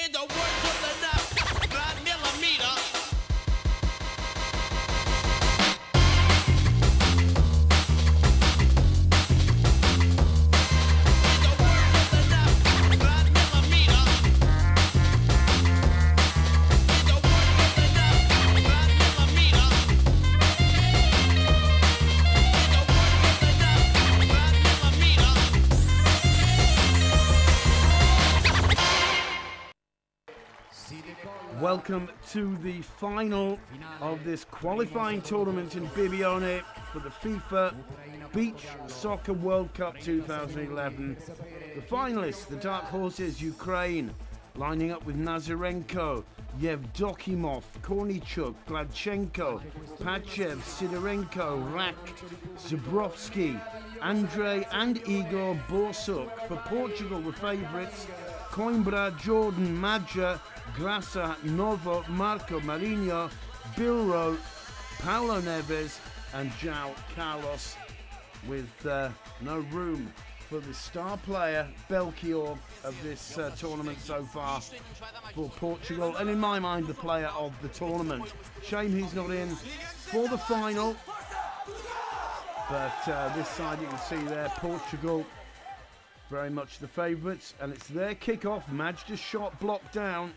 In the words of the now, 9mm. Welcome to the final of this qualifying tournament in Bibione for the FIFA Beach Soccer World Cup 2011. The finalists, the dark horses, Ukraine, lining up with Nazarenko, Yevdokimov, Kornichuk, Gladchenko, Pachev, Sidorenko, Rak, Zubrovsky, Andrei and Igor Borsuk. For Portugal, the favourites, Coimbra, Jordan, Madja, Graça, Novo, Marco Marinho, Bilro, Paulo Neves and João Carlos, with no room for the star player Belchior of this tournament so far for Portugal, and in my mind the player of the tournament. Shame he's not in for the final, but this side you can see there, Portugal very much the favourites, and it's their kick-off. Majda's shot blocked down,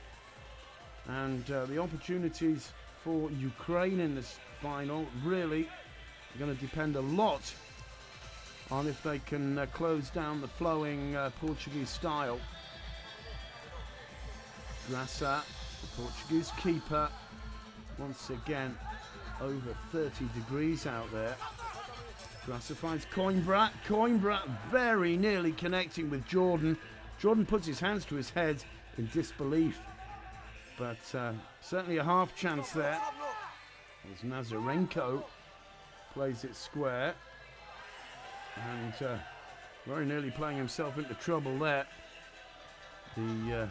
and the opportunities for Ukraine in this final really are going to depend a lot on if they can close down the flowing Portuguese style. Graça, the Portuguese keeper, once again over 30 degrees out there. Graça finds Coimbra. Coimbra very nearly connecting with Jordan. Jordan puts his hands to his head in disbelief, but certainly a half chance there as Nazarenko plays it square, and very nearly playing himself into trouble there. The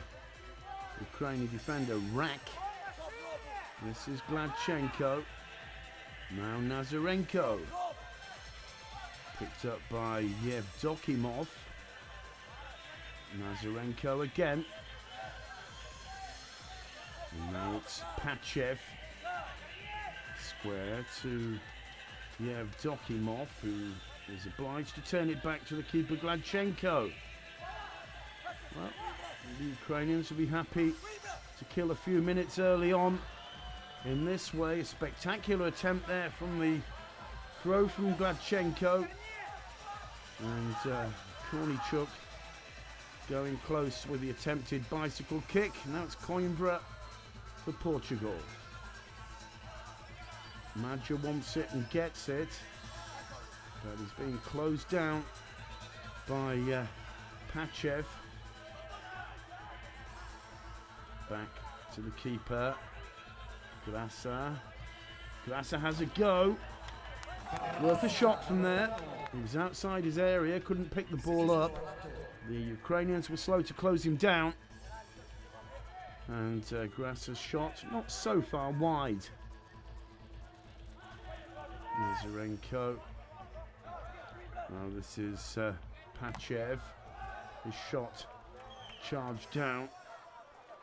Ukrainian defender Rak. This is Gladchenko. Now Nazarenko. Picked up by Yevdokimov. Nazarenko again. And now it's Pachev. Square to Yevdokimov, who is obliged to turn it back to the keeper Gladchenko. Well, the Ukrainians will be happy to kill a few minutes early on in this way. A spectacular attempt there from the throw from Gladchenko. And Kornichuk going close with the attempted bicycle kick. Now it's Coimbra for Portugal. Madja wants it and gets it, but he's being closed down by Pachev. Back to the keeper, Graça. Graça has a go. Worth a shot from there. He was outside his area, couldn't pick the ball up. The Ukrainians were slow to close him down. And Graça's shot not so far wide. Nazarenko. Now this is Pachev. His shot charged down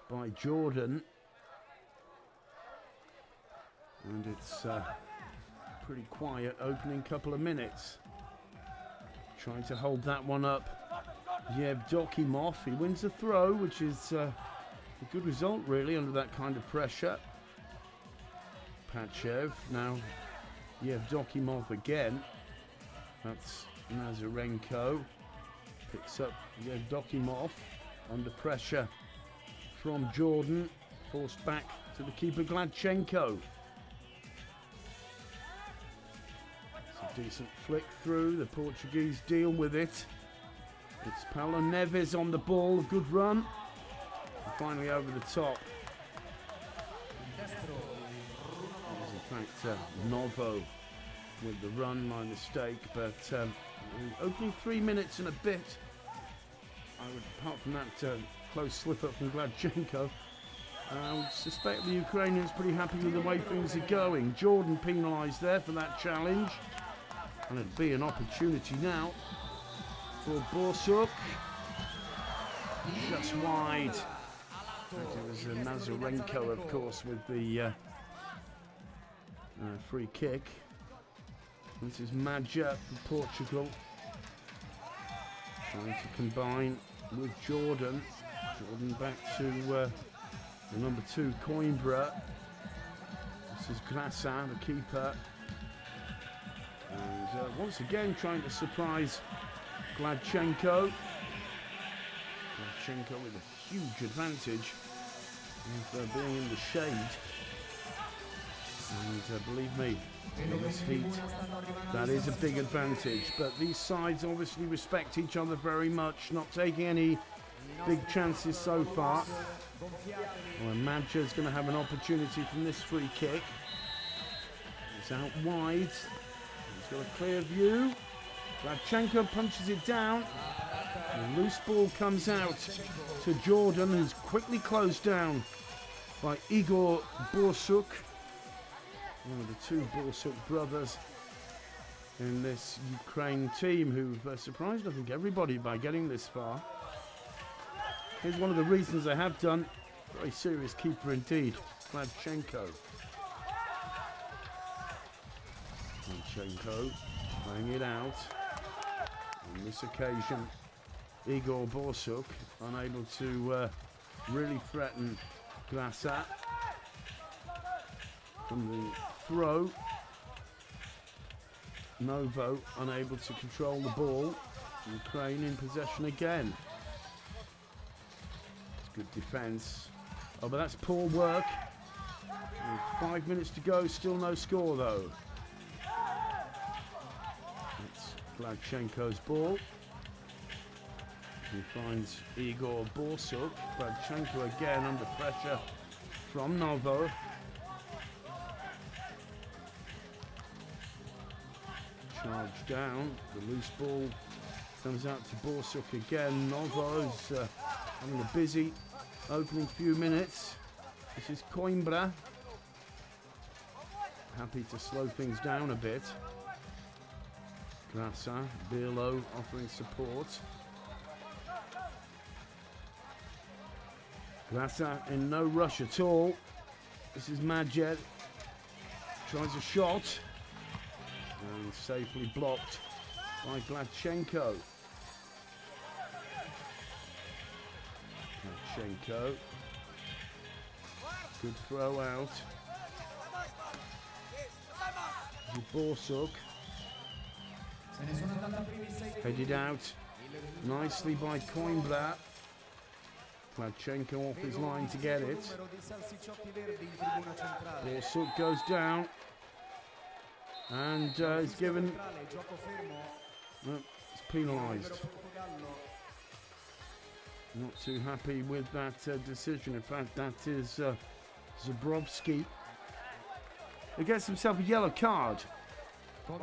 by Jordan. And it's pretty quiet opening couple of minutes. Trying to hold that one up. Yevdokimov, he wins the throw, which is a good result really under that kind of pressure. Pachev, now Yevdokimov again. That's Nazarenko. Picks up Yevdokimov under pressure from Jordan. Forced back to the keeper Gladchenko. Decent flick through, the Portuguese deal with it. It's Paulo Neves on the ball, a good run. And finally over the top. In fact, Novo with the run, my mistake, but opening 3 minutes and a bit, apart from that close slip up from Gladchenko, I would suspect the Ukrainians pretty happy with the way things are going. Jordan penalised there for that challenge. And it'd be an opportunity now for Borsuk. Just wide. It was Nazarenko, of course, with the free kick. This is Madja for Portugal. Trying to combine with Jordan. Jordan back to the number 2, Coimbra. This is Grassa, the keeper. And once again trying to surprise Gladchenko. Gladchenko with a huge advantage of being in the shade. And believe me, in this heat, that is a big advantage. But these sides obviously respect each other very much, not taking any big chances so far. Well, Madja's going to have an opportunity from this free kick. It's out wide. He's got a clear view. Gladchenko punches it down. The loose ball comes out to Jordan, who's quickly closed down by Igor Borsuk, one of the 2 Borsuk brothers in this Ukraine team who've surprised, I think, everybody by getting this far. Here's one of the reasons they have done. Very serious keeper indeed, Gladchenko. Gladchenko playing it out. On this occasion, Igor Borsuk unable to really threaten Grassa. From the throw, Novo unable to control the ball. Ukraine in possession again. It's good defence. Oh, but that's poor work. With 5 minutes to go, still no score though. It's Gladchenko's ball. He finds Igor Borsuk. Gladchenko again under pressure from Novo. Charge down, the loose ball comes out to Borsuk again. Novo's having a busy opening few minutes. This is Coimbra. Happy to slow things down a bit. Grassa, Birlo offering support. Grassa in no rush at all. This is Madjet. Tries a shot. And safely blocked by Gladchenko. Gladchenko. Good throw out. Borsuk. Headed out nicely by Coimbra. Gladchenko off his line to get it. Borsuk goes down. And is given, well, it's penalised. Not too happy with that decision. In fact, that is Zabrowski, who gets himself a yellow card for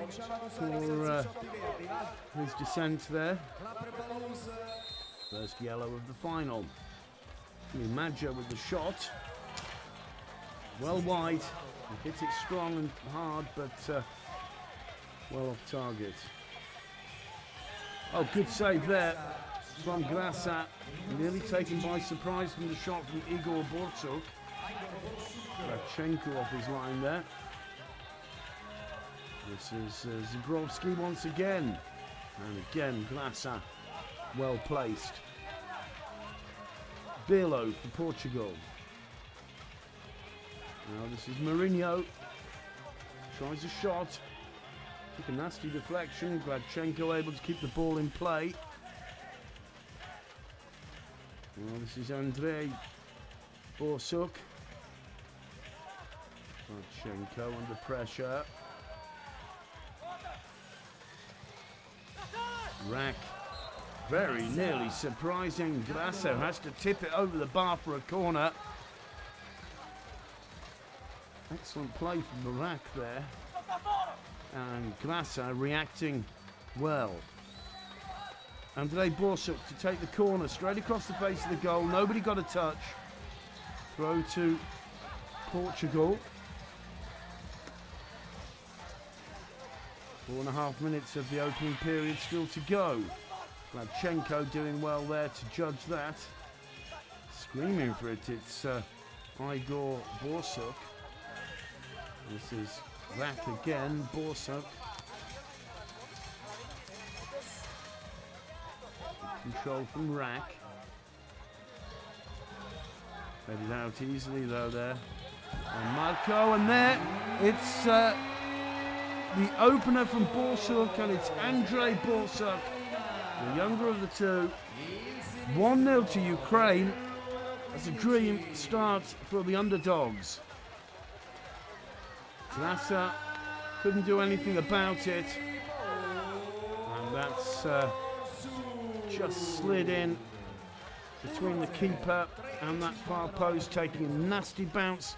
his dissent there. First yellow of the final. Madja with the shot. Well wide. He hit it strong and hard, but well off target. Oh, good save there from Grassa. Nearly taken by surprise from the shot from Igor Borsuk. Gladchenko off his line there. This is Zabrowski once again. And again, Grassa well placed. Birlo for Portugal. Now this is Mourinho. Tries a shot. Took a nasty deflection. Gladchenko able to keep the ball in play. Well, this is Andrei Borsuk. Gladchenko under pressure. Rack. Very nearly surprising. Grasso has to tip it over the bar for a corner. Excellent play from the rack there. And Grassa reacting well. Andrei Borsuk to take the corner straight across the face of the goal. Nobody got a touch. Throw to Portugal. 4.5 minutes of the opening period still to go. Gladchenko doing well there to judge that. screaming for it. It's Igor Borsuk. This is Rack again, Borsuk. Control from Rack. Headed out easily though there. And Marco, and there it's the opener from Borsuk, and it's Andrei Borsuk, the younger of the two. 1-0 to Ukraine. That's a dream start for the underdogs. Grasa couldn't do anything about it, and that's just slid in between the keeper and that far post, taking a nasty bounce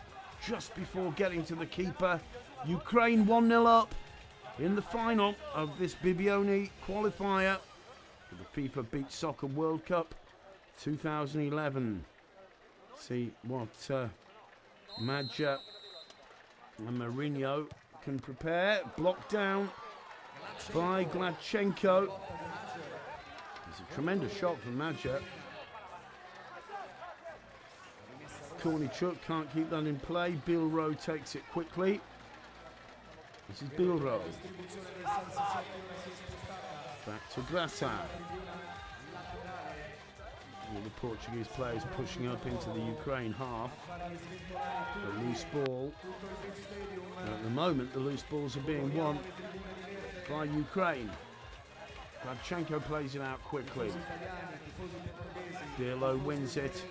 just before getting to the keeper. Ukraine 1-0 up in the final of this Bibione qualifier for the FIFA Beach Soccer World Cup 2011. See what Madja and Mourinho can prepare. Blocked down by Gladchenko. It's a tremendous shot from Madja. Kornichuk can't keep that in play. Bilro takes it quickly. This is Bilro. Back to Grasa. All the Portuguese players pushing up into the Ukraine half. A loose ball. At the moment, the loose balls are being won by Ukraine. Gladchenko plays it out quickly. Birlo wins it.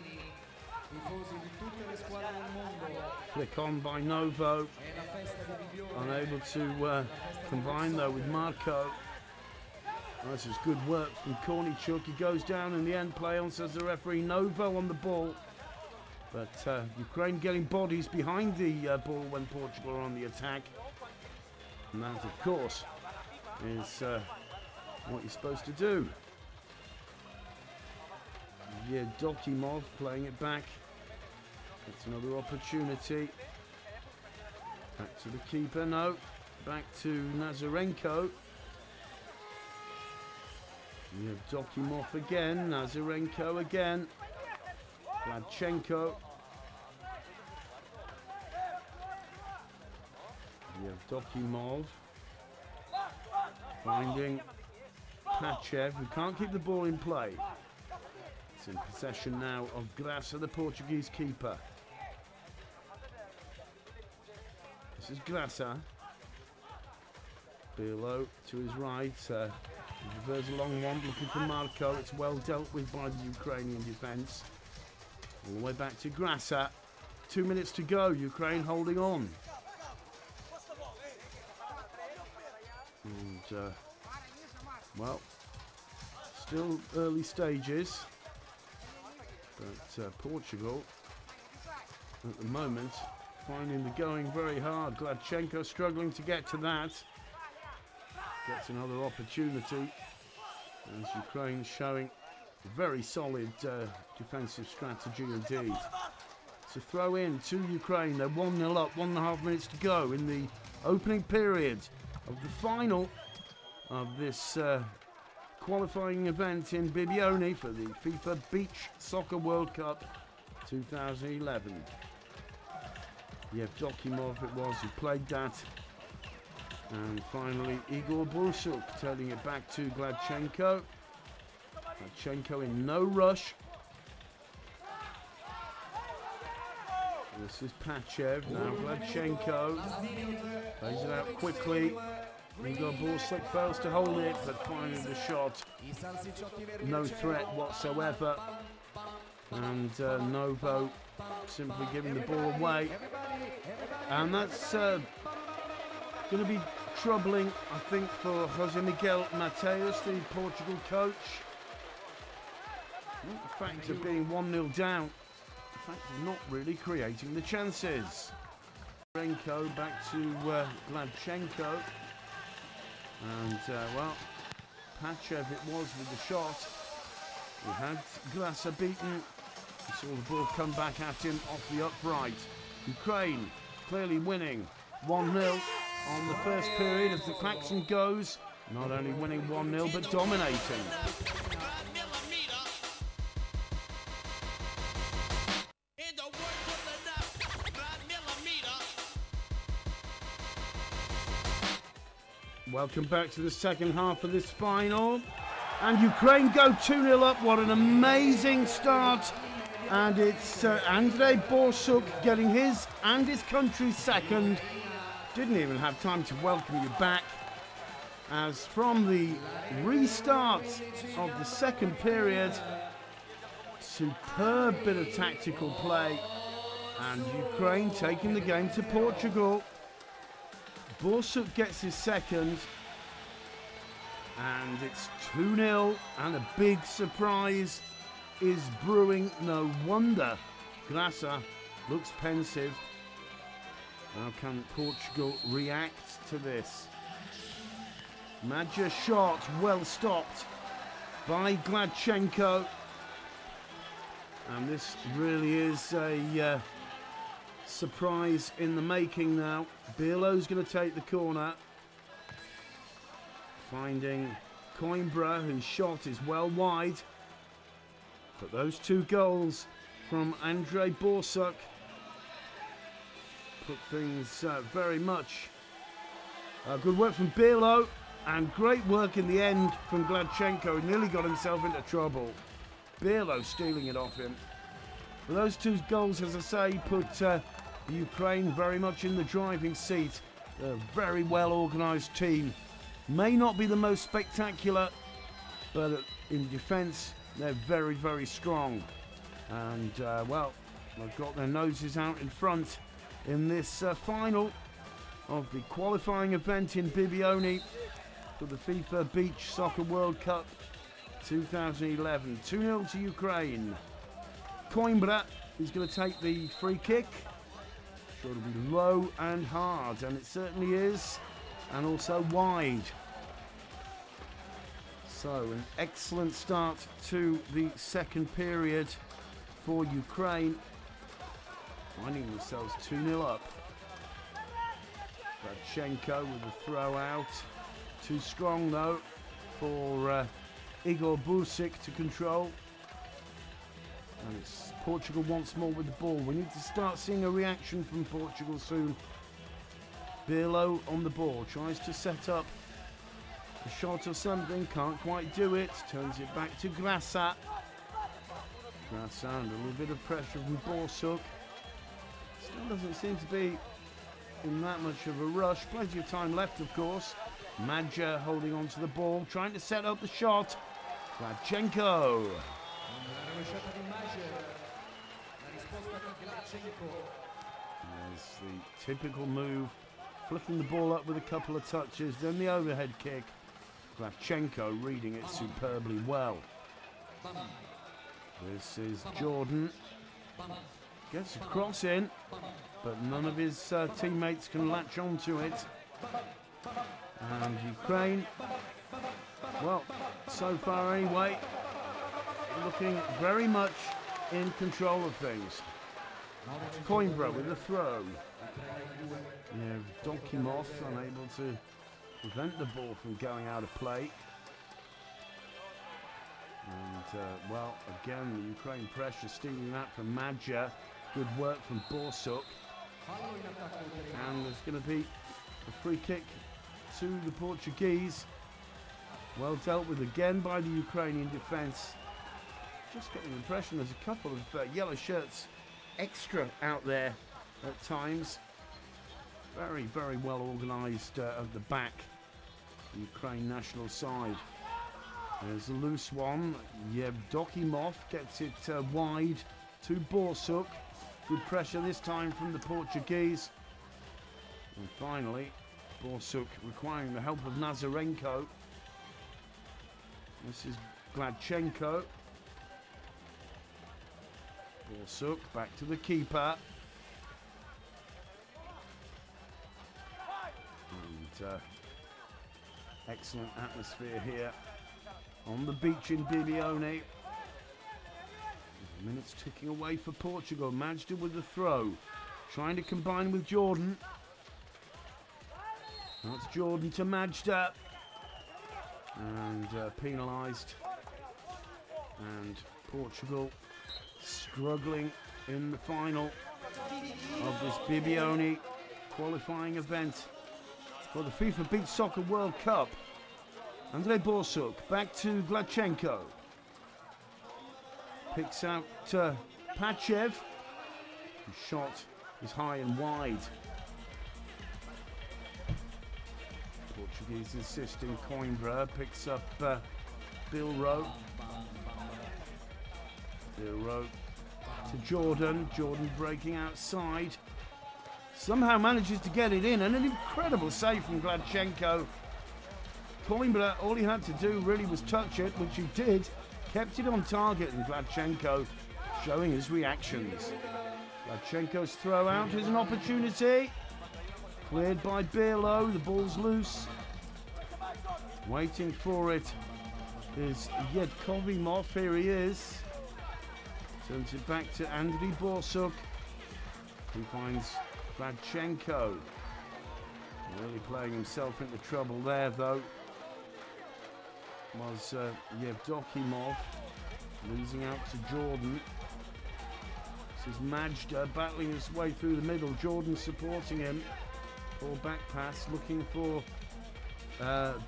Flick on by Novo. Unable to combine though with Marco. This is good work from Kornichuk. He goes down in the end. Play on, says the referee. Novo on the ball. But Ukraine getting bodies behind the ball when Portugal are on the attack. And that, of course, is what you're supposed to do. Yeah, Dokimov playing it back. It's another opportunity. Back to the keeper. No. Back to Nazarenko. You have Dokimov again, Nazarenko again, Gladchenko. You have Dokimov finding Pachev, who can't keep the ball in play. It's in possession now of Grasa, the Portuguese keeper. This is Grasa. Birlo to his right. There's a long one, looking for Marco. It's well dealt with by the Ukrainian defence. All the way back to Grasa. 2 minutes to go. Ukraine holding on. And, well, still early stages. But Portugal, at the moment, finding the going very hard. Gladchenko struggling to get to that. Gets another opportunity as Ukraine showing a very solid defensive strategy indeed. To throw in to Ukraine, they're 1-0 up, 1.5 minutes to go in the opening period of the final of this qualifying event in Bibione for the FIFA Beach Soccer World Cup 2011. Dokimov it was who played that. And finally, Igor Borsuk turning it back to Gladchenko. Gladchenko in no rush. This is Pachev. Now Gladchenko plays it out quickly. Igor Borsuk fails to hold it, but finally the shot. No threat whatsoever. And Novo simply giving the ball away. And that's going to be troubling, I think, for Jose Miguel Mateus, the Portugal coach. Not the fact of being 1-0 down, the fact of not really creating the chances. Renko back to Gladchenko. And, well, Pachev it was with the shot. We had Grasa beaten. We saw the ball come back at him off the upright. Ukraine clearly winning 1-0 on the first period as the klaxon goes. Not only winning 1-0 but dominating. Welcome back to the second half of this final. And Ukraine go 2-0 up. What an amazing start. And it's Andrei Borsuk getting his and his country's second. Didn't even have time to welcome you back. As from the restart of the second period, superb bit of tactical play. And Ukraine taking the game to Portugal. Borsuk gets his second. And it's 2-0. And a big surprise is brewing. No wonder Graça looks pensive. How can Portugal react to this? Madja shot, well stopped by Gladchenko. And this really is a surprise in the making now. Birlo's going to take the corner. Finding Coimbra, whose shot is well wide. But those two goals from Andrei Borsuk put things very much. Good work from Birlo and great work in the end from Gladchenko, who nearly got himself into trouble. Birlo stealing it off him. But those two goals, as I say, put the Ukraine very much in the driving seat. They're a very well organised team. May not be the most spectacular, but in defence, they're very, very strong. And, well, they've got their noses out in front in this final of the qualifying event in Bibione for the FIFA Beach Soccer World Cup 2011. 2-0 to Ukraine. Coimbra is going to take the free kick. Sure, it'll be low and hard, and it certainly is, and also wide. So, an excellent start to the second period for Ukraine, finding themselves 2-0 up. Gladchenko with a throw out. Too strong, though, for Igor Busic to control. And it's Portugal once more with the ball. We need to start seeing a reaction from Portugal soon. Birlo on the ball, tries to set up a shot or something, can't quite do it, turns it back to Graça. Graça under a little bit of pressure from Borsuk. Still doesn't seem to be in that much of a rush. Plenty of time left, of course. Madja holding on to the ball, trying to set up the shot. Gladchenko. There's the typical move, flicking the ball up with a couple of touches, then the overhead kick. Gladchenko reading it superbly well. This is Jordan. Gets a cross in, but none of his teammates can latch onto it. And Ukraine, well, so far anyway, looking very much in control of things. Coimbra with a throw. Dokimov unable to prevent the ball from going out of play. And, well, again, the Ukraine pressure, stealing that from Madja. Good work from Borsuk. And there's going to be a free kick to the Portuguese. Well dealt with again by the Ukrainian defence. Just getting the impression there's a couple of yellow shirts extra out there at times. Very, very well organised at the back, the Ukraine national side. There's a loose one. Dokimov gets it wide to Borsuk. Good pressure this time from the Portuguese. And finally, Borsuk requiring the help of Nazarenko. This is Gladchenko. Borsuk back to the keeper. And excellent atmosphere here on the beach in Bibione. Minutes ticking away for Portugal. Majda with the throw. Trying to combine with Jordan. That's Jordan to Majda. And penalised. And Portugal struggling in the final of this Bibione qualifying event. for the FIFA Beach Soccer World Cup. Andrei Borsuk back to Gladchenko. Picks out Pachev. His shot is high and wide. Portuguese assisting Coimbra picks up Bilro. Bilro to Jordan. Jordan breaking outside. Somehow manages to get it in, and an incredible save from Gladchenko. Coimbra, all he had to do really was touch it, which he did. Kept it on target, and Gladchenko showing his reactions. Gladchenko's throw out is an opportunity. Cleared by Birlo, the ball's loose. Waiting for it is Yedkovimov, here he is. Turns it back to Andrei Borsuk, who finds Gladchenko. Really playing himself into trouble there though. Was Yevdokimov, losing out to Jordan. This is Majda battling his way through the middle. Jordan supporting him. Ball back pass, looking for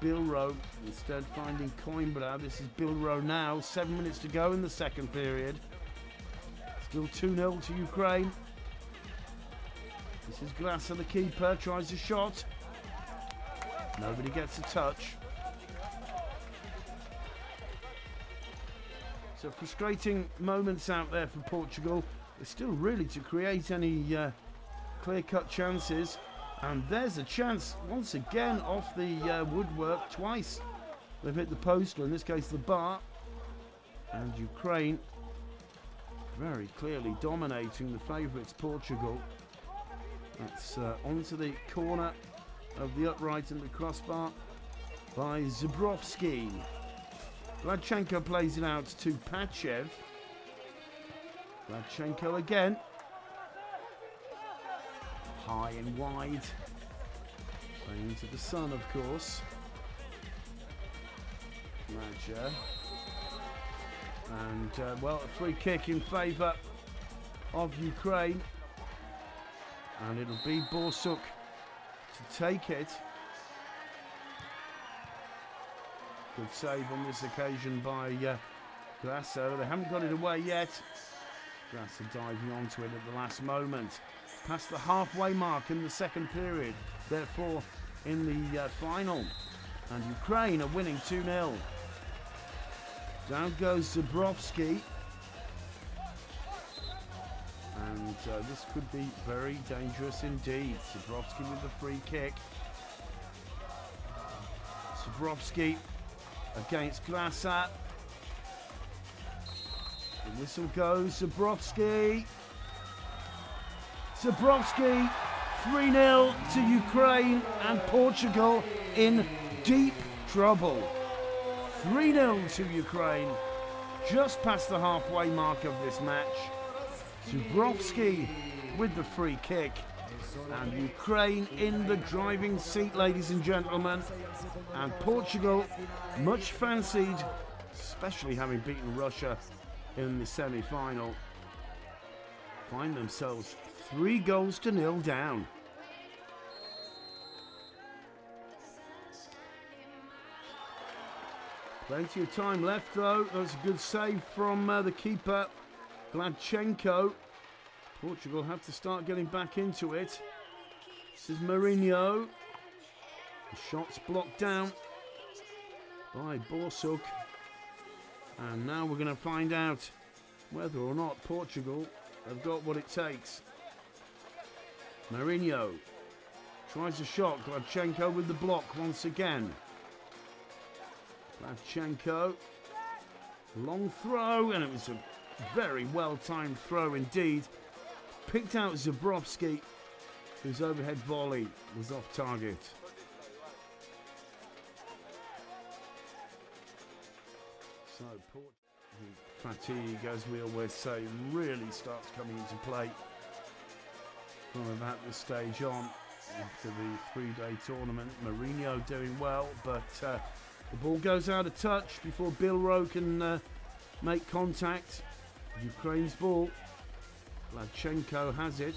Bilro. Instead finding Coimbra. This is Bilro now. 7 minutes to go in the second period. Still 2-0 to Ukraine. This is Glasa, the keeper. Tries a shot. Nobody gets a touch. So frustrating moments out there for Portugal. They're still really to create any clear-cut chances. And there's a chance once again off the woodwork twice. They've hit the post, or in this case the bar. And Ukraine very clearly dominating the favourites, Portugal. That's onto the corner of the upright and the crossbar by Zubrovsky. Gladchenko plays it out to Pachev. Gladchenko again. High and wide. Playing into the sun, of course. Raja. And, well, a free kick in favour of Ukraine. And it'll be Borsuk to take it. Good save on this occasion by Grasso. They haven't got it away yet. Grasso diving onto it at the last moment. Past the halfway mark in the second period. Therefore, in the final. And Ukraine are winning 2-0. Down goes Zubrovsky. And this could be very dangerous indeed. Zubrovsky with the free kick. Zubrovsky against Glasa. The whistle goes. Zubrovsky. Zubrovsky. 3-0 to Ukraine, and Portugal in deep trouble. 3-0 to Ukraine. Just past the halfway mark of this match. Zubrovsky with the free kick. And Ukraine in the driving seat, ladies and gentlemen. And Portugal, much fancied, especially having beaten Russia in the semi-final, find themselves 3-0 down. Plenty of time left though. That was a good save from the keeper, Gladchenko. Portugal have to start getting back into it. This is Mourinho. The shot's blocked down by Borsuk. And now we're going to find out whether or not Portugal have got what it takes. Mourinho tries a shot. Gladchenko with the block once again. Gladchenko. Long throw, and it was a very well-timed throw indeed. Picked out Zubrovsky, whose overhead volley was off target. So fatigue, as we always say, really starts coming into play from about this stage on after the three-day tournament. Mourinho doing well, but the ball goes out of touch before Bilro can make contact. Ukraine's ball. Gladchenko has it.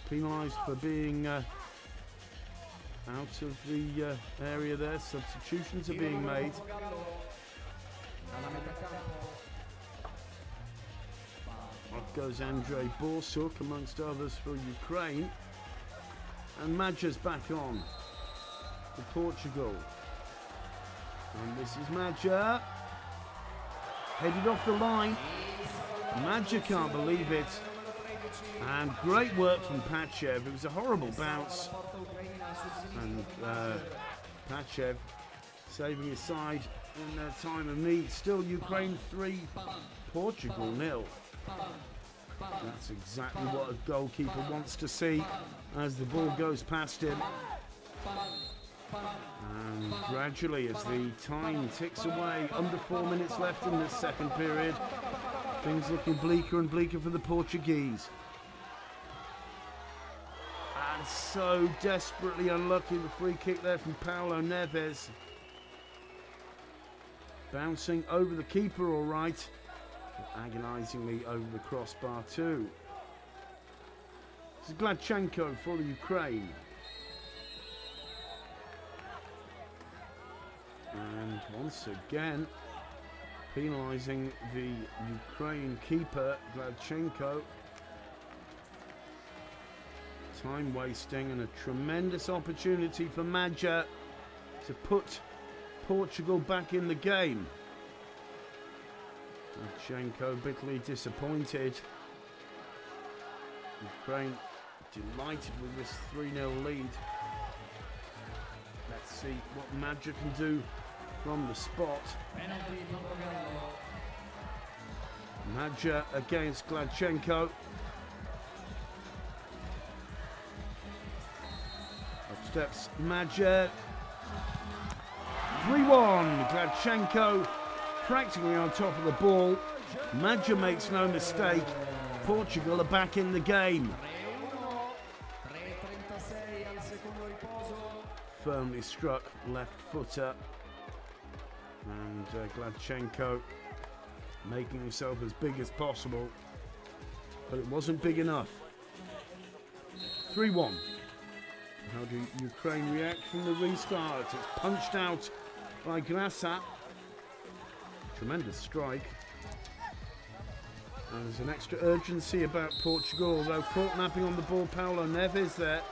Penalised for being out of the area there. Substitutions are being made. Off goes Andrei Borsuk, amongst others, for Ukraine. And Madja's back on for Portugal. And this is Madja. Headed off the line. Madja can't believe it. And great work from Pachev. It was a horrible bounce. And Pachev saving his side in their time of need. Still Ukraine 3, Portugal 0. That's exactly what a goalkeeper wants to see as the ball goes past him. And gradually, as the time ticks away, under 4 minutes left in this second period, things looking bleaker and bleaker for the Portuguese. And so desperately unlucky, the free kick there from Paulo Neves. Bouncing over the keeper all right, but agonisingly over the crossbar too. This is Gladchenko for the Ukraine. And once again, penalising the Ukraine keeper, Gladchenko. Time wasting and a tremendous opportunity for Madja to put Portugal back in the game. Gladchenko bitterly disappointed. Ukraine delighted with this 3-0 lead. Let's see what Madja can do from the spot. Madja against Gladchenko. Up steps Madja. 3-1. Gladchenko practically on top of the ball. Madja makes no mistake. Portugal are back in the game. Firmly struck left footer, and Gladchenko making himself as big as possible, but it wasn't big enough. 3-1. How do Ukraine react from the restart? It's punched out by Grasa. Tremendous strike. And there's an extra urgency about Portugal, although caught napping on the ball, Paulo Neves there.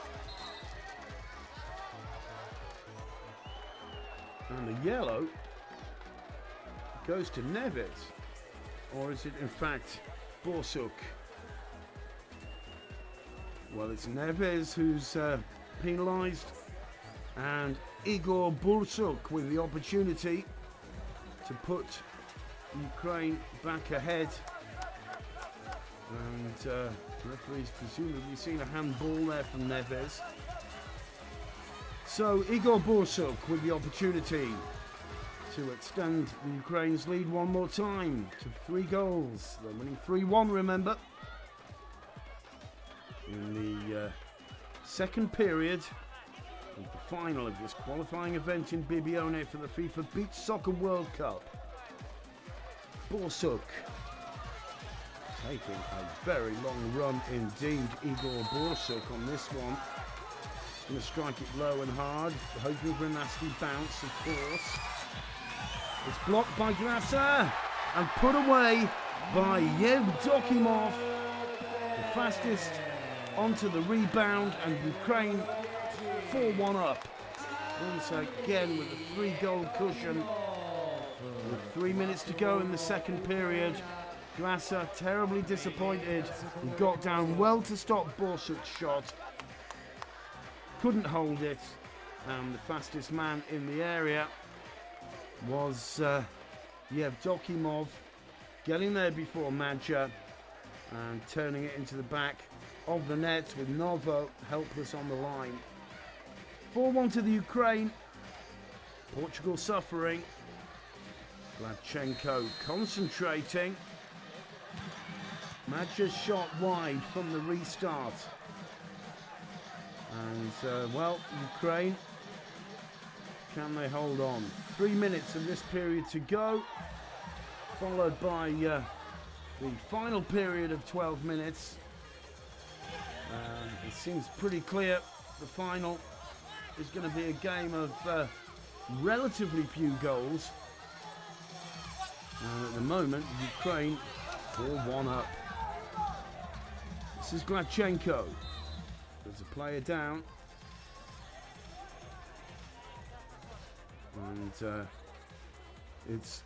And the yellow goes to Neves. Or is it in fact Borsuk? Well, it's Neves who's penalised, and Igor Borsuk with the opportunity to put Ukraine back ahead. And referee's presumably seen a handball there from Neves. So Igor Borsuk with the opportunity to extend the Ukraine's lead one more time to 3 goals. They're winning 3-1, remember. In the second period of the final of this qualifying event in Bibione for the FIFA Beach Soccer World Cup. Borsuk taking a very long run indeed, Igor Borsuk on this one. Going to strike it low and hard, hoping for a nasty bounce, of course. It's blocked by Grasa and put away by Yevdokimov, the fastest onto the rebound, and Ukraine 4-1 up. Once again with a 3-goal cushion. With 3 minutes to go in the second period, Grasa terribly disappointed. He got down well to stop Borsuk's shot. Couldn't hold it, and the fastest man in the area was Yevdokimov, getting there before Madja and turning it into the back of the net with Novo helpless on the line. 4-1 to the Ukraine. Portugal suffering. Gladchenko concentrating. Madja's shot wide from the restart. And, well, Ukraine, can they hold on? 3 minutes of this period to go, followed by the final period of 12 minutes. It seems pretty clear, the final. is going to be a game of relatively few goals. And at the moment, Ukraine 4-1 up. This is Gladchenko. There's a player down. And it's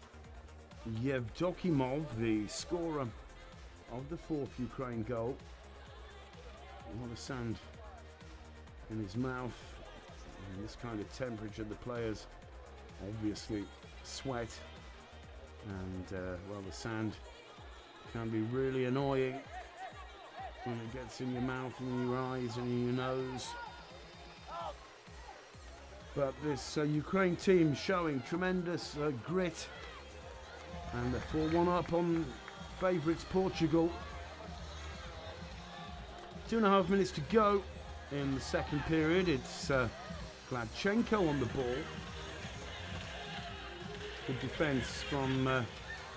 Yevdokimov, the scorer of the fourth Ukraine goal. A lot of sand in his mouth. In this kind of temperature, the players obviously sweat. And, well, the sand can be really annoying when it gets in your mouth and in your eyes and in your nose. But this Ukraine team showing tremendous grit, and they're 4-1 up on favourites Portugal. 2.5 minutes to go in the second period. It's Gladchenko on the ball. Good defence from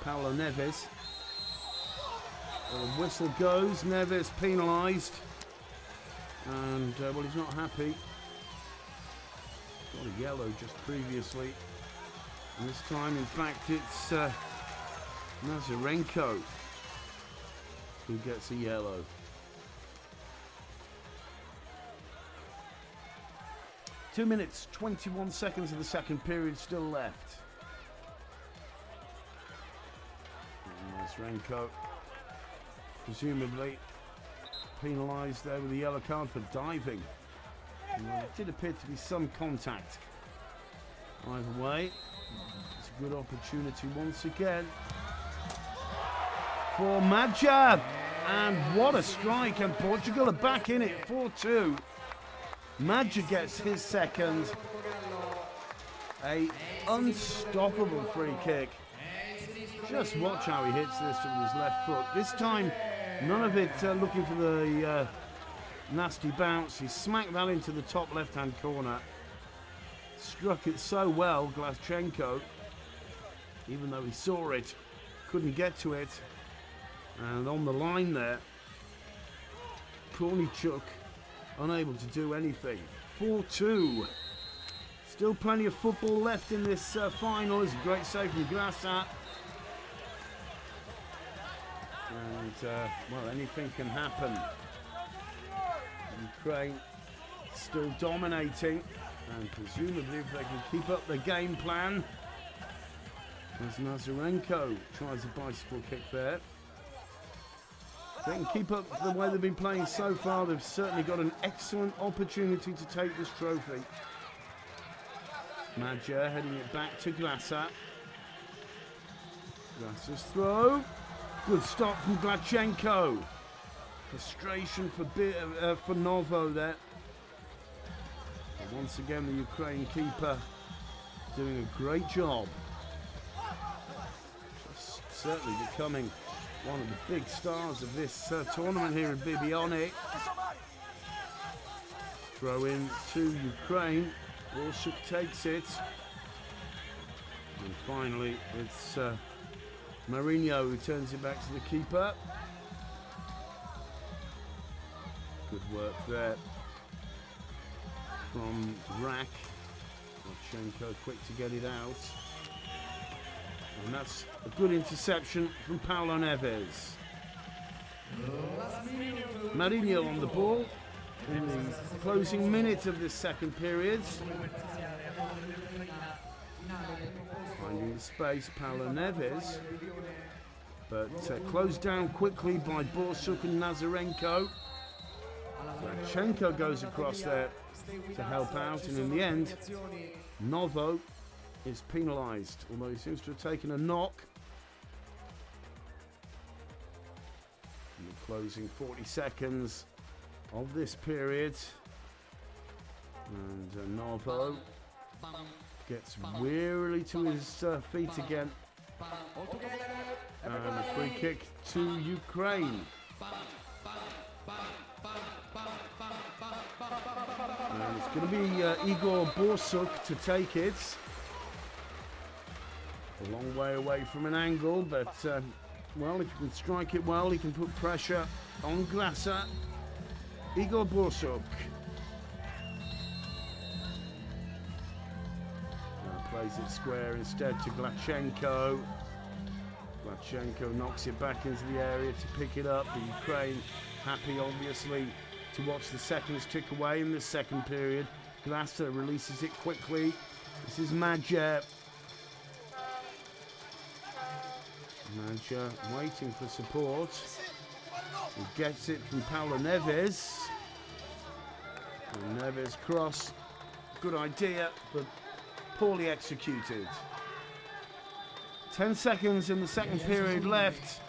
Paulo Neves. The whistle goes. Neves penalised, and well, he's not happy. Got a yellow just previously, and this time, in fact, it's Nazarenko who gets a yellow. Two minutes, 21 seconds of the second period still left. Nazarenko presumably penalised there with a yellow card for diving. Well, it did appear to be some contact. Either way, it's a good opportunity once again for Madja. And what a strike, and Portugal are back in it, 4-2. Madja gets his second. A unstoppable free kick. Just watch how he hits this with his left foot. This time, none of it looking for the nasty bounce. He smacked that into the top left-hand corner. Struck it so well, Gladchenko, even though he saw it, couldn't get to it. And on the line there, Kornichuk unable to do anything. 4-2. Still plenty of football left in this final. It's a great save from Grasa. And, well, anything can happen. Ukraine still dominating, and presumably if they can keep up the game plan, as Nazarenko tries a bicycle kick there. If they can keep up the way they've been playing so far, they've certainly got an excellent opportunity to take this trophy. Madja heading it back to Glasa. Glasa's throw. Good stop from Gladchenko. Frustration for Novo there. But once again, the Ukraine keeper doing a great job. Just certainly becoming one of the big stars of this tournament here in Bibione. Throw in to Ukraine. Borsuk takes it. And finally, it's Marinho who turns it back to the keeper. Good work there from Rack. Porchenko quick to get it out. And that's a good interception from Paulo Neves. Marinho on the ball in the closing minute of this second period. Finding the space, Paulo Neves. But closed down quickly by Borsuk and Nazarenko. Gladchenko goes across there to help out, and in the end, Novo is penalised, although he seems to have taken a knock. In the closing 40 seconds of this period, and Novo gets wearily to his feet again, and a free kick to Ukraine. And it's going to be Igor Borsuk to take it. A long way away from an angle, but well, if you can strike it well, he can put pressure on Glasa. Igor Borsuk. Plays it square instead to Glachenko. Glachenko knocks it back into the area to pick it up. The Ukraine happy, obviously, to watch the seconds tick away in this second period. Glasa releases it quickly. This is Madja. Madja waiting for support. He gets it from Paulo Neves. And Neves cross. Good idea, but poorly executed. 10 seconds in the second period left.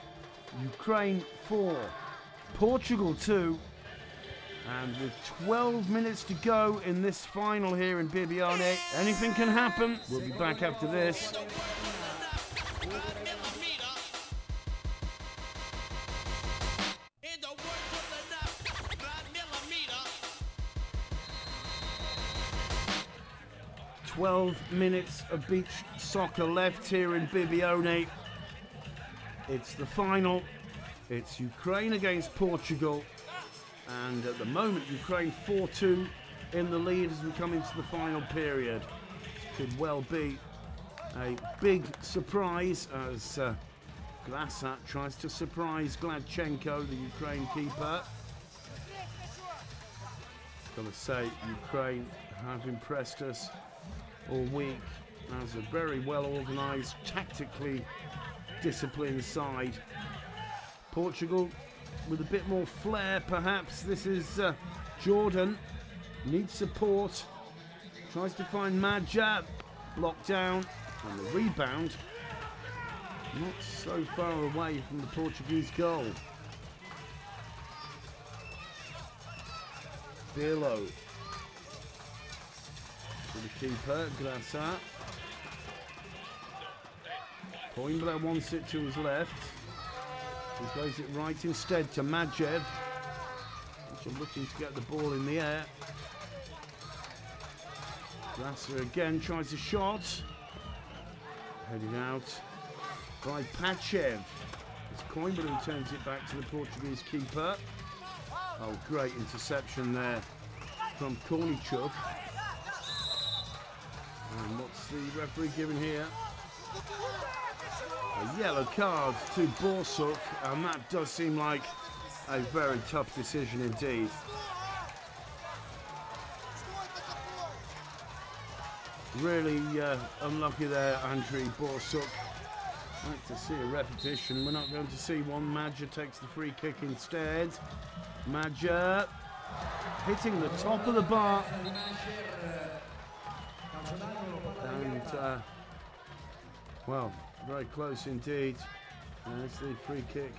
Ukraine 4, Portugal 2. And with 12 minutes to go in this final here in Bibione, anything can happen. We'll be back after this. 12 minutes of beach soccer left here in Bibione. It's the final. It's Ukraine against Portugal. And at the moment, Ukraine 4-2 in the lead as we come into the final period. Could well be a big surprise as Glasa tries to surprise Gladchenko, the Ukraine keeper. Gotta say, Ukraine have impressed us all week as a very well organised, tactically disciplined side. Portugal with a bit more flair, perhaps. This is Jordan, needs support, tries to find Madja, blocked down, and the rebound not so far away from the Portuguese goal. Pirlo to the keeper, Grasa. Coimbra wants it to his left. He plays it right instead to Madjev, which are looking to get the ball in the air. Grasa again tries a shot. Headed out by Pachev. It's Coimbra who turns it back to the Portuguese keeper. Oh, great interception there from Kornichuk. And what's the referee giving here? A yellow card to Borsuk, and that does seem like a very tough decision indeed. Really unlucky there, Andriy Borsuk. I'd like to see a repetition. We're not going to see one. Madja takes the free kick instead. Madja hitting the top of the bar. And, well, very close indeed. There's the free kick.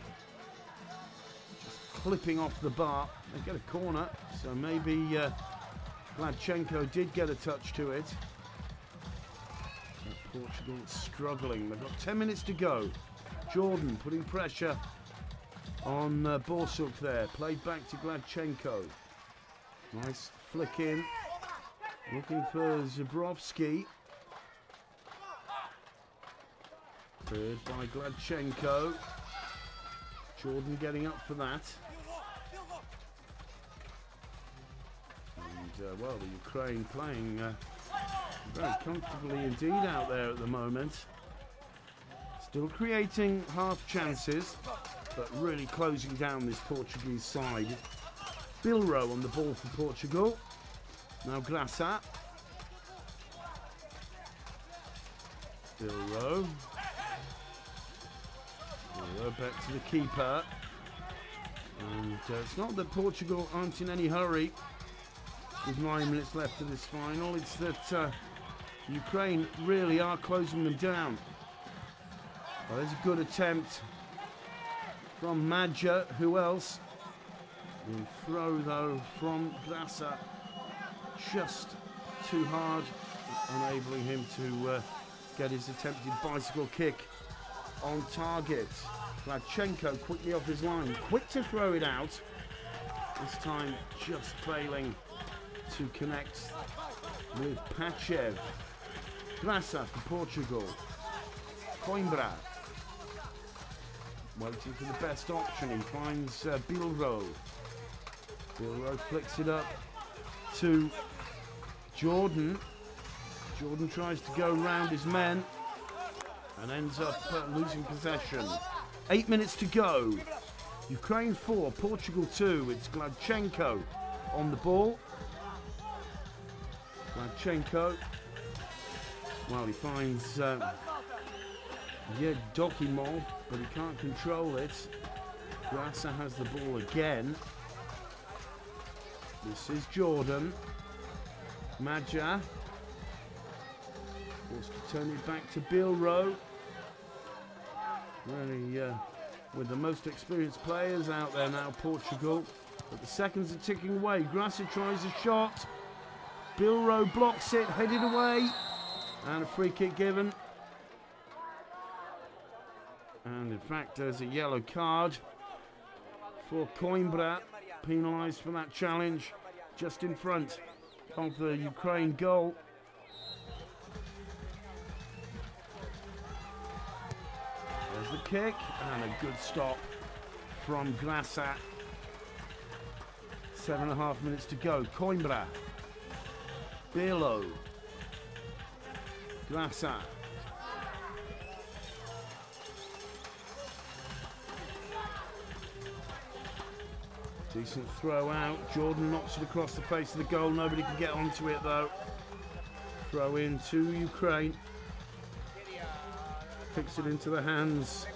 Just clipping off the bar. They get a corner, so maybe Gladchenko did get a touch to it. But Portugal struggling. They've got 10 minutes to go. Jordan putting pressure on Borsuk there. Played back to Gladchenko. Nice flick in. Looking for Zebrovsky. Cleared by Gladchenko. Jordan getting up for that. And, well, the Ukraine playing very comfortably indeed out there at the moment. Still creating half chances, but really closing down this Portuguese side. Bilro on the ball for Portugal. Now Grasa. Bilro. Back to the keeper. And it's not that Portugal aren't in any hurry with 9 minutes left of this final. It's that Ukraine really are closing them down. Well, there's a good attempt from Madja. Who else? And throw though from Grasa. Just too hard, enabling him to get his attempted bicycle kick on target. Gladchenko quickly off his line, quick to throw it out. This time just failing to connect with Pachev. Grasa for Portugal. Coimbra waiting for the best option. He finds Bilro. Bilro flicks it up to Jordan. Jordan tries to go round his men and ends up losing possession. 8 minutes to go. Ukraine 4, Portugal 2. It's Gladchenko on the ball. Gladchenko. Well, he finds Dokimov, but he can't control it. Grassa has the ball again. This is Jordan. Maja. Forced to turn it back to Bilro. Really, with the most experienced players out there now, Portugal. But the seconds are ticking away. Grassa tries a shot. Bilro blocks it, headed away. And a free kick given. And in fact, there's a yellow card for Coimbra, penalised for that challenge, just in front of the Ukraine goal. There's the kick, and a good stop from Grassa. 7.5 minutes to go. Coimbra. Birlo. Grassa. Decent throw out. Jordan knocks it across the face of the goal. Nobody can get onto it though. Throw in to Ukraine. Kicks it into the hands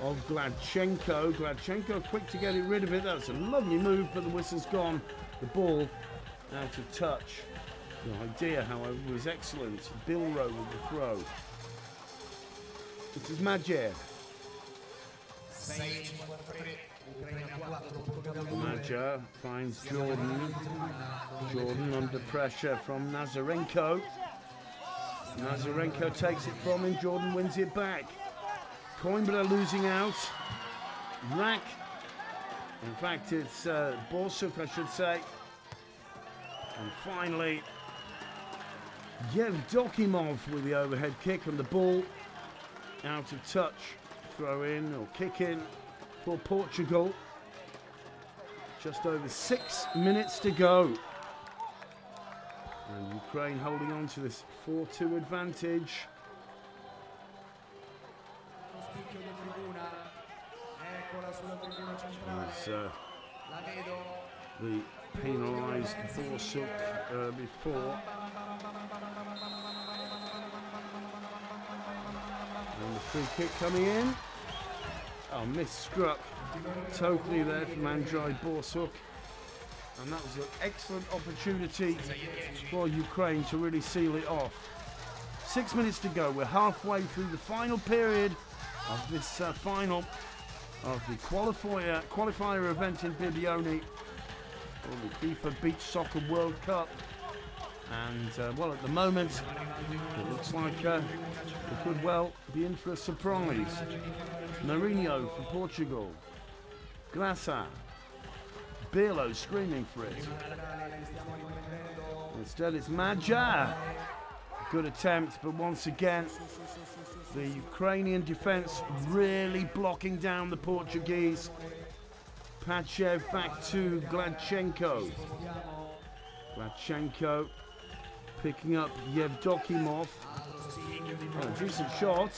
of Gladchenko. Gladchenko quick to get it rid of it. That's a lovely move, but the whistle's gone. The ball out of touch. The idea, however, was excellent. Bilro with the throw. This is Majer. Maja finds Jordan. Jordan under pressure from Nazarenko. Nazarenko takes it from him. Jordan wins it back. Coimbra losing out. Rack. In fact, it's Borsuk, I should say. And finally, Yevdokimov with the overhead kick and the ball out of touch. Throw in or kick in for Portugal. Just over 6 minutes to go. And Ukraine holding on to this 4-2 advantage. There's the penalised Borsuk before. And the free kick coming in. Oh, misstruck totally there from Andrei Borsuk. And that was an excellent opportunity for Ukraine to really seal it off. 6 minutes to go. We're halfway through the final period of this final of the qualifier event in Bibione for the FIFA Beach Soccer World Cup. And, well, at the moment, it looks like we could well be in for a surprise. Marinho for Portugal. Grassa. Birlo screaming for it. Instead, it's Maja. Good attempt, but once again, the Ukrainian defence really blocking down the Portuguese. Pachev back to Gladchenko. Gladchenko picking up Yevdokimov. Oh, decent shot,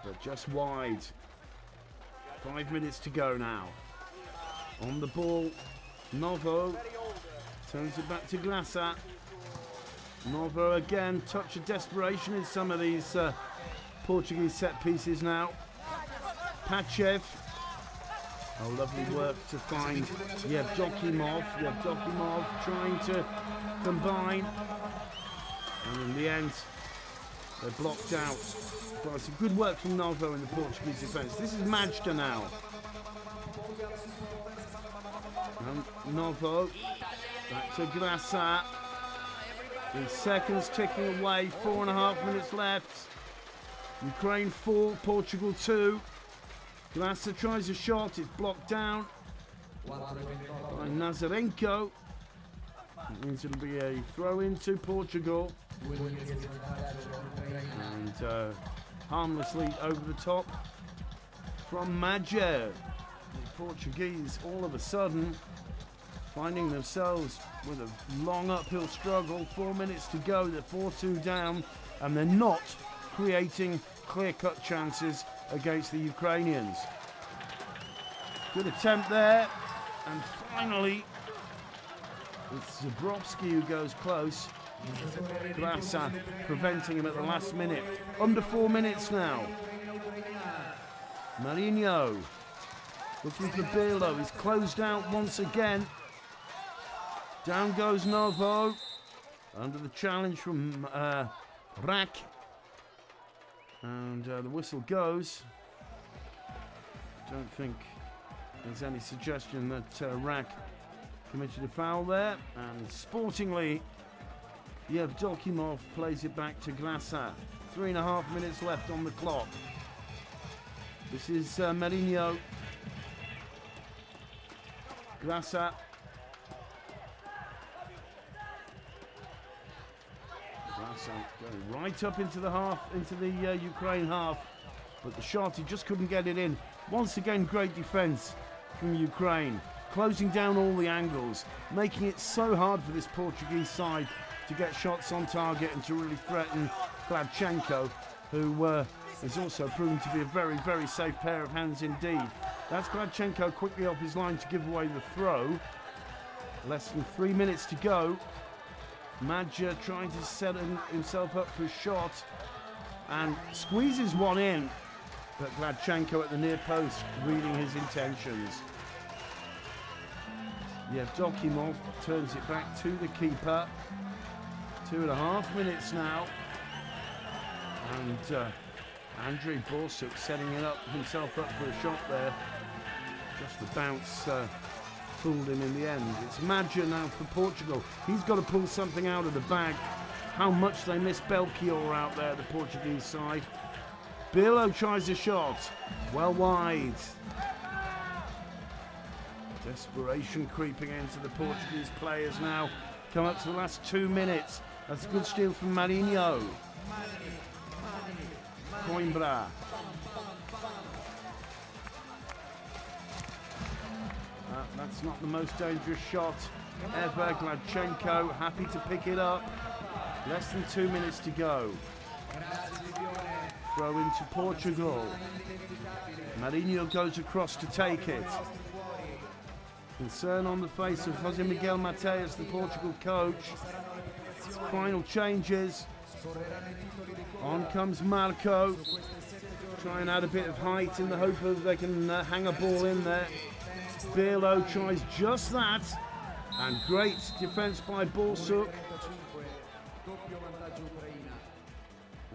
but just wide. 5 minutes to go now. On the ball, Novo turns it back to Grassa. Novo again, touch of desperation in some of these Portuguese set pieces now. Pachev. Oh, lovely work to find Yevdokimov. Yevdokimov trying to combine. And in the end, they're blocked out. Well, some good work from Novo in the Portuguese defence. This is Majda now. And Novo back to Grassa. The seconds ticking away. 4.5 minutes left. Ukraine 4, Portugal 2. Grassa tries a shot. It's blocked down by Nazarenko. It means it'll be a throw into Portugal. And harmlessly over the top from Majer. The Portuguese all of a sudden finding themselves with a long uphill struggle. 4 minutes to go. They're 4-2 down, and they're not creating clear-cut chances against the Ukrainians. Good attempt there, and finally it's Zabrowski who goes close. Grasa preventing him at the last minute. Under 4 minutes now. Marinho looking for Birlo. He's closed out once again. Down goes Novo. Under the challenge from Rack. And the whistle goes. Don't think there's any suggestion that Rack committed a foul there. And sportingly, Yevdokimov plays it back to Grasa. 3.5 minutes left on the clock. This is Marinho. Grasa. Grasa going right up into the half, into the Ukraine half. But the shot, he just couldn't get it in. Once again, great defence from Ukraine. Closing down all the angles. Making it so hard for this Portuguese side to get shots on target and to really threaten Gladchenko, who is also proven to be a very, very safe pair of hands indeed. That's Gladchenko quickly off his line to give away the throw. Less than 3 minutes to go. Madja trying to set himself up for a shot and squeezes one in, but Gladchenko at the near post reading his intentions. Yevdokimov turns it back to the keeper. 2.5 minutes now. And Andrei Borsuk setting it up himself up for a shot there. Just the bounce fooled him in the end. It's Madja now for Portugal. He's got to pull something out of the bag. How much they miss Belchior out there, the Portuguese side. Birlo tries a shot. Well wide. Desperation creeping into the Portuguese players now. Come up to the last 2 minutes. That's a good steal from Marinho. Coimbra. That's not the most dangerous shot ever. Gladchenko happy to pick it up. Less than 2 minutes to go. Throw into Portugal. Marinho goes across to take it. Concern on the face of Jose Miguel Mateus, the Portugal coach. Final changes. On comes Marco. Try and add a bit of height in the hope of they can hang a ball in there. Birlo tries just that. And great defence by Borsuk.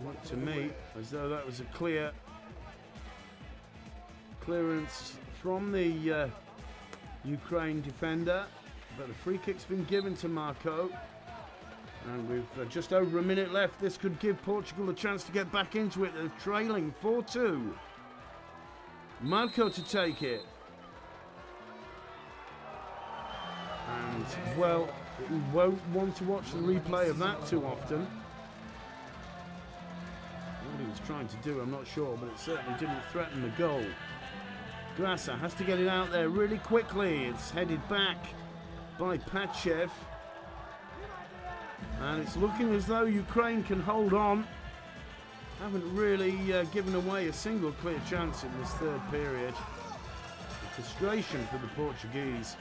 Looked to me as though that was a clear clearance from the Ukraine defender. But a free kick's been given to Marco. And with just over a minute left, this could give Portugal a chance to get back into it. They're trailing 4-2. Marco to take it. And, well, you won't want to watch the replay of that too often. What he was trying to do, I'm not sure, but it certainly didn't threaten the goal. Grasa has to get it out there really quickly. It's headed back by Pachev. And it's looking as though Ukraine can hold on. Haven't really given away a single clear chance in this third period. The frustration for the Portuguese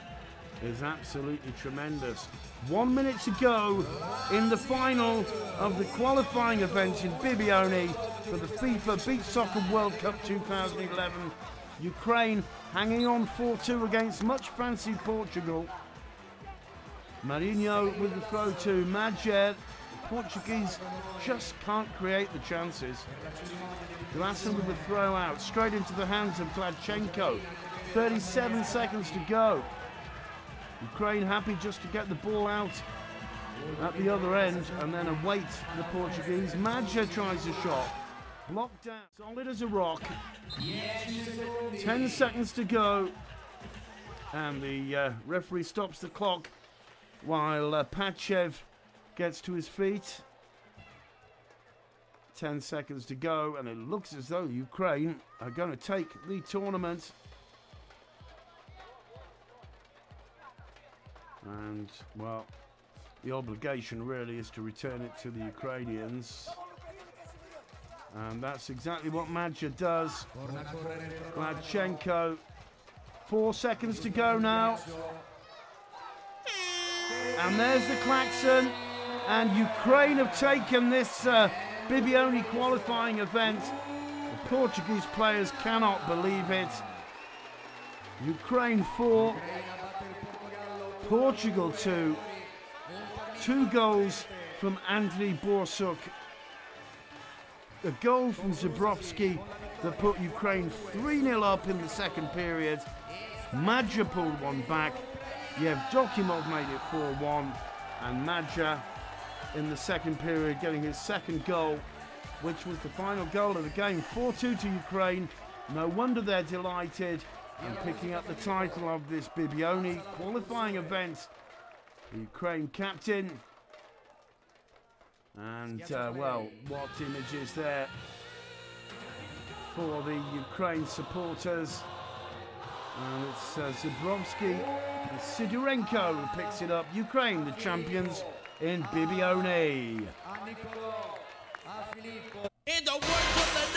is absolutely tremendous. 1 minute to go in the final of the qualifying event in Bibione for the FIFA Beach Soccer World Cup 2011. Ukraine hanging on 4-2 against much fancied Portugal. Marinho with the throw to Madjer. The Portuguese just can't create the chances. Grasa with the throw out, straight into the hands of Gladchenko. 37 seconds to go. Ukraine happy just to get the ball out at the other end and then await the Portuguese. Madjer tries a shot. Blocked down. Solid as a rock. 10 seconds to go. And the referee stops the clock while Pachev gets to his feet. 10 seconds to go, and it looks as though Ukraine are going to take the tournament. And, well, the obligation really is to return it to the Ukrainians. And that's exactly what Madja does. Gladchenko, 4 seconds to go now. And there's the klaxon. And Ukraine have taken this Bibione qualifying event. The Portuguese players cannot believe it. Ukraine 4, Portugal 2. 2 goals from Anthony Borsuk. A goal from Zebrovsky that put Ukraine 3-0 up in the second period. Madja pulled one back. Yevdokimov made it 4-1. And Madja in the second period getting his second goal, which was the final goal of the game. 4-2 to Ukraine. No wonder they're delighted and picking up the title of this Bibione qualifying event. The Ukraine captain. And, well, what images there for the Ukraine supporters. And it's Zebrovsky and Sidorenko who picks it up. Ukraine, the champions in Bibione. In the words of the